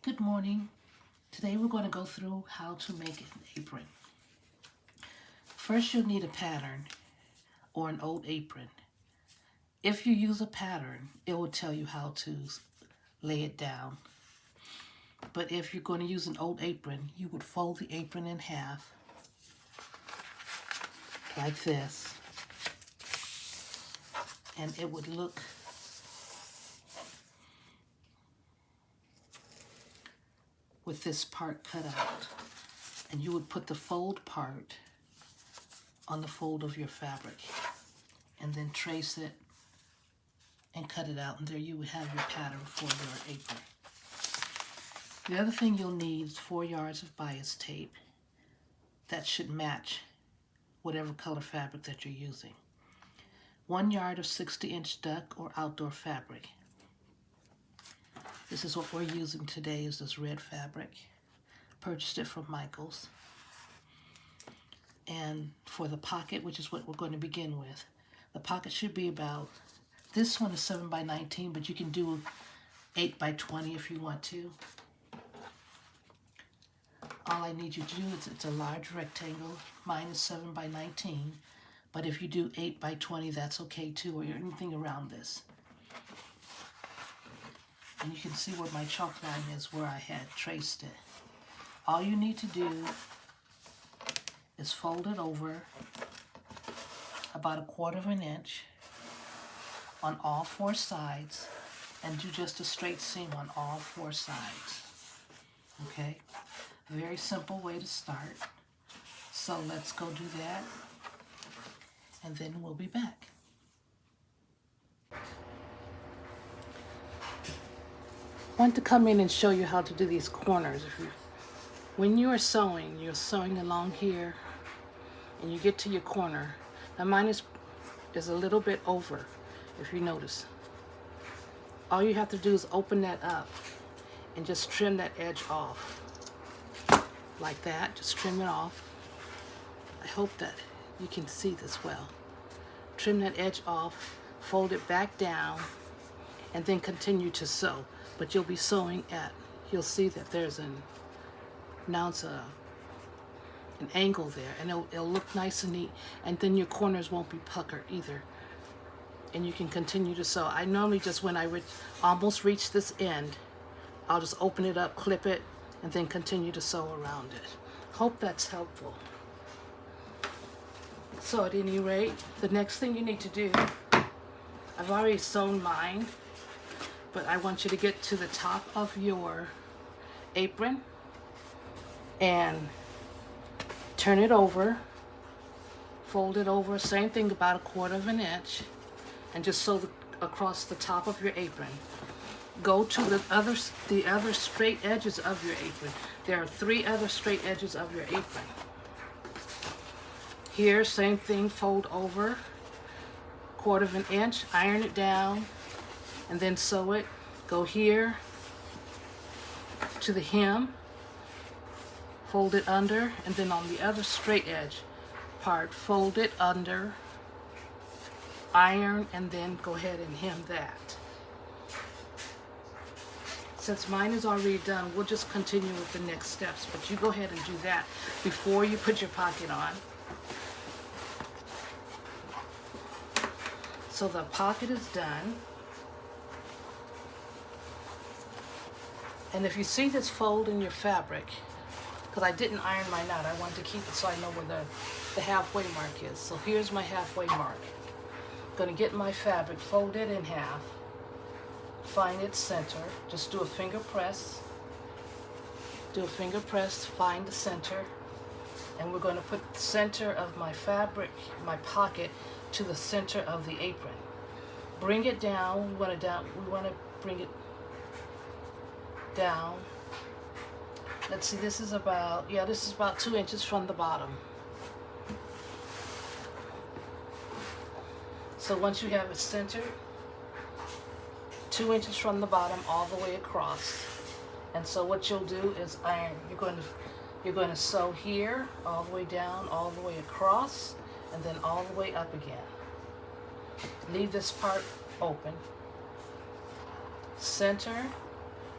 Good morning. Today we're going to go through how to make an apron. First you'll need a pattern or an old apron. If you use a pattern, it will tell you how to lay it down. But if you're going to use an old apron, you would fold the apron in half like this, and it would look with this part cut out. And you would put the fold part on the fold of your fabric and then trace it and cut it out, and there you would have your pattern for your apron. The other thing you'll need is 4 yards of bias tape that should match whatever color fabric that you're using. 1 yard of 60-inch duck or outdoor fabric. This is what we're using today, is this red fabric. Purchased it from Michael's. And for the pocket, which is what we're going to begin with, the pocket should be about, this one is 7 by 19, but you can do 8 by 20 if you want to. All I need you to do is, it's a large rectangle. Mine is 7 by 19, but if you do 8 by 20, that's okay too, or anything around this. And you can see where my chalk line is, where I had traced it. All you need to do is fold it over about 1/4 inch on all 4 sides, and do just a straight seam on all 4 sides. Okay? Very simple way to start. So let's go do that, and then we'll be back. I want to come in and show you how to do these corners. When you are sewing, you're sewing along here, and you get to your corner. Now mine is a little bit over, if you notice. All you have to do is open that up and just trim that edge off. Like that, just trim it off. I hope that you can see this well. Trim that edge off, fold it back down, and then continue to sew. But you'll be sewing at, you'll see that there's an angle there, and it'll look nice and neat, and then your corners won't be puckered either. And you can continue to sew. I normally just, when I almost reach this end, I'll just open it up, clip it, and then continue to sew around it. Hope that's helpful. So at any rate, the next thing you need to do, I've already sewn mine, but I want you to get to the top of your apron and turn it over, fold it over, same thing, about 1/4 inch, and just sew across the top of your apron. Go to the other straight edges of your apron. There are 3 other straight edges of your apron. Here, same thing, fold over, 1/4 inch, iron it down, and then sew it. Go here to the hem, fold it under, and then on the other straight edge part, fold it under, iron, and then go ahead and hem that. Since mine is already done, we'll just continue with the next steps, but you go ahead and do that before you put your pocket on. So the pocket is done. And if you see this fold in your fabric, because I didn't iron mine out, I wanted to keep it so I know where the halfway mark is. So here's my halfway mark. I'm going to get my fabric, fold it in half, find its center, just do a finger press, find the center, and we're going to put the center of my fabric, my pocket, to the center of the apron. Bring it down. We want to bring it down. Let's see, this is about 2 inches from the bottom. So once you have it centered, 2 inches from the bottom all the way across. And so what you'll do is iron. You're going to sew here, all the way down, all the way across, and then all the way up again. Leave this part open. Center,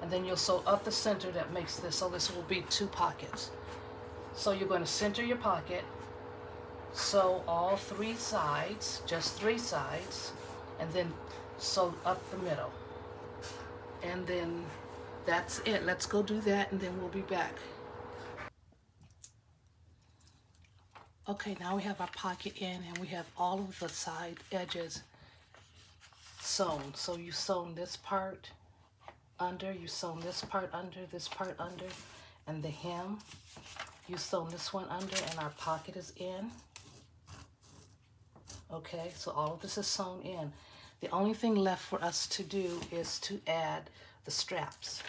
and then you'll sew up the center that makes this, so this will be 2 pockets. So you're going to center your pocket, sew all 3 sides, just 3 sides, and then sew up the middle. And then that's it. Let's go do that, and then we'll be back. Okay, now we have our pocket in, and we have all of the side edges sewn. So you sewn this part under, you sewn this part under, this part under, and the hem. You sewn this one under, and our pocket is in. Okay, so all of this is sewn in. The only thing left for us to do is to add the straps.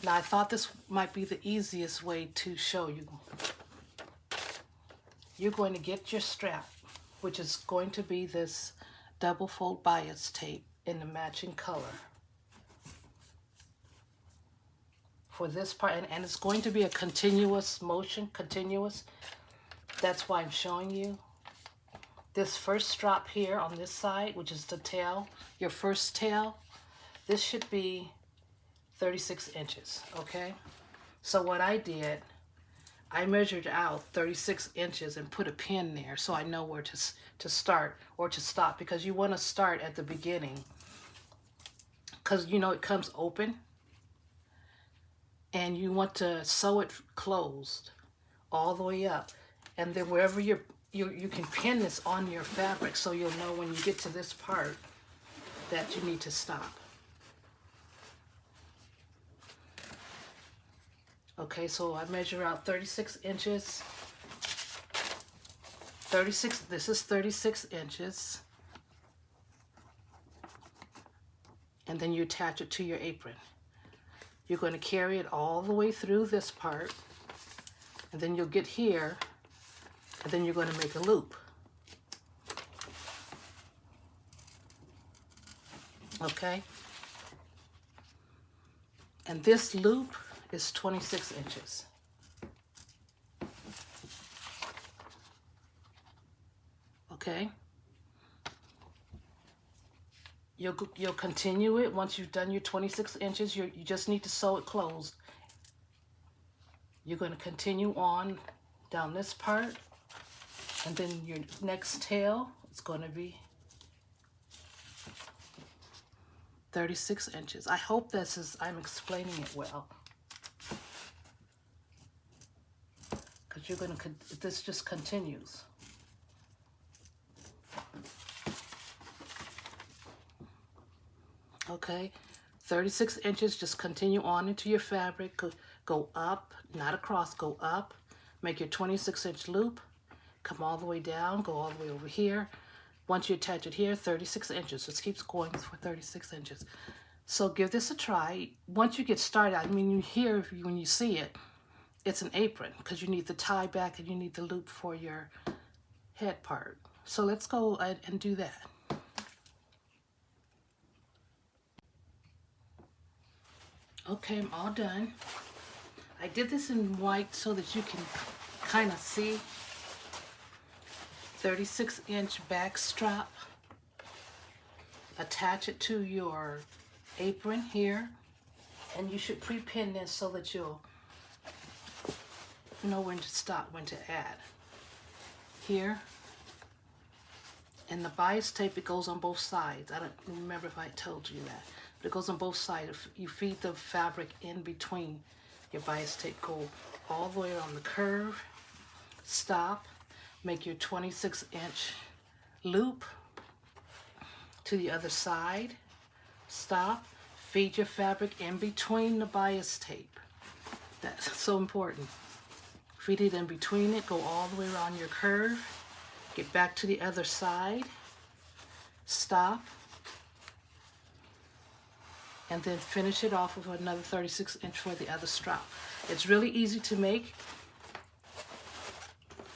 Now, I thought this might be the easiest way to show you. You're going to get your strap, which is going to be this double fold bias tape in the matching color for this part, and it's going to be a continuous motion, That's why I'm showing you. This first strap here on this side, which is the tail, your first tail, this should be 36 inches, okay? So what I did, I measured out 36 inches and put a pin there so I know where to start or to stop, because you want to start at the beginning, because you know it comes open and you want to sew it closed all the way up, and then wherever you can pin this on your fabric so you'll know when you get to this part that you need to stop. Okay, so I measure out 36 inches. This is 36 inches. And then you attach it to your apron. You're going to carry it all the way through this part, and then you'll get here, and then you're going to make a loop. Okay? And this loop is 26 inches. Okay? You'll continue it once you've done your 26 inches. You just need to sew it closed. You're going to continue on down this part, and then your next tail is going to be 36 inches. I hope I'm explaining it well. Because you're going to, this just continues. Okay, 36 inches, just continue on into your fabric, go up, not across, go up, make your 26-inch loop, come all the way down, go all the way over here. Once you attach it here, 36 inches, just keeps going for 36 inches. So give this a try. Once you get started, I mean, you hear, when you see it, it's an apron, because you need the tie back and you need the loop for your head part. So let's go and do that. Okay, I'm all done. I did this in white so that you can kind of see. 36-inch back strap. Attach it to your apron here, and you should pre-pin this so that you'll know when to stop, when to add. Here. And the bias tape, it goes on both sides. I don't remember if I told you that. But it goes on both sides. You feed the fabric in between your bias tape. Go all the way around the curve. Stop. Make your 26-inch loop to the other side. Stop. Feed your fabric in between the bias tape. That's so important. Feed it in between it. Go all the way around your curve. Get back to the other side. Stop. And then finish it off with another 36-inch for the other strap. It's really easy to make.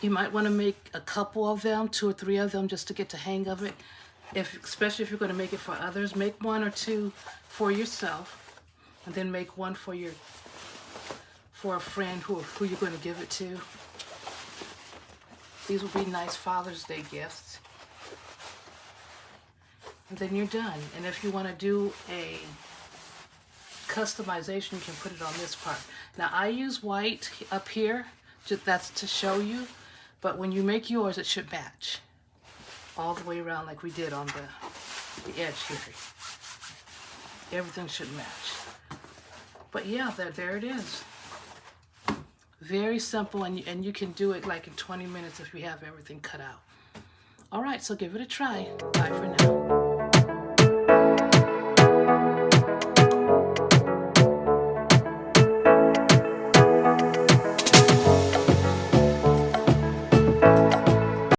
You might want to make a couple of them, 2 or 3 of them, just to get the hang of it. Especially if you're going to make it for others, make 1 or 2 for yourself, and then make 1 for a friend who you're going to give it to. These will be nice Father's Day gifts. And then you're done. And if you want to do customization, you can put it on this part. Now I use white up here, that's to show you, but when you make yours, it should match all the way around like we did on the edge here. Everything should match. But yeah, there it is. Very simple, and you can do it like in 20 minutes if you have everything cut out. All right, so give it a try. Bye for now.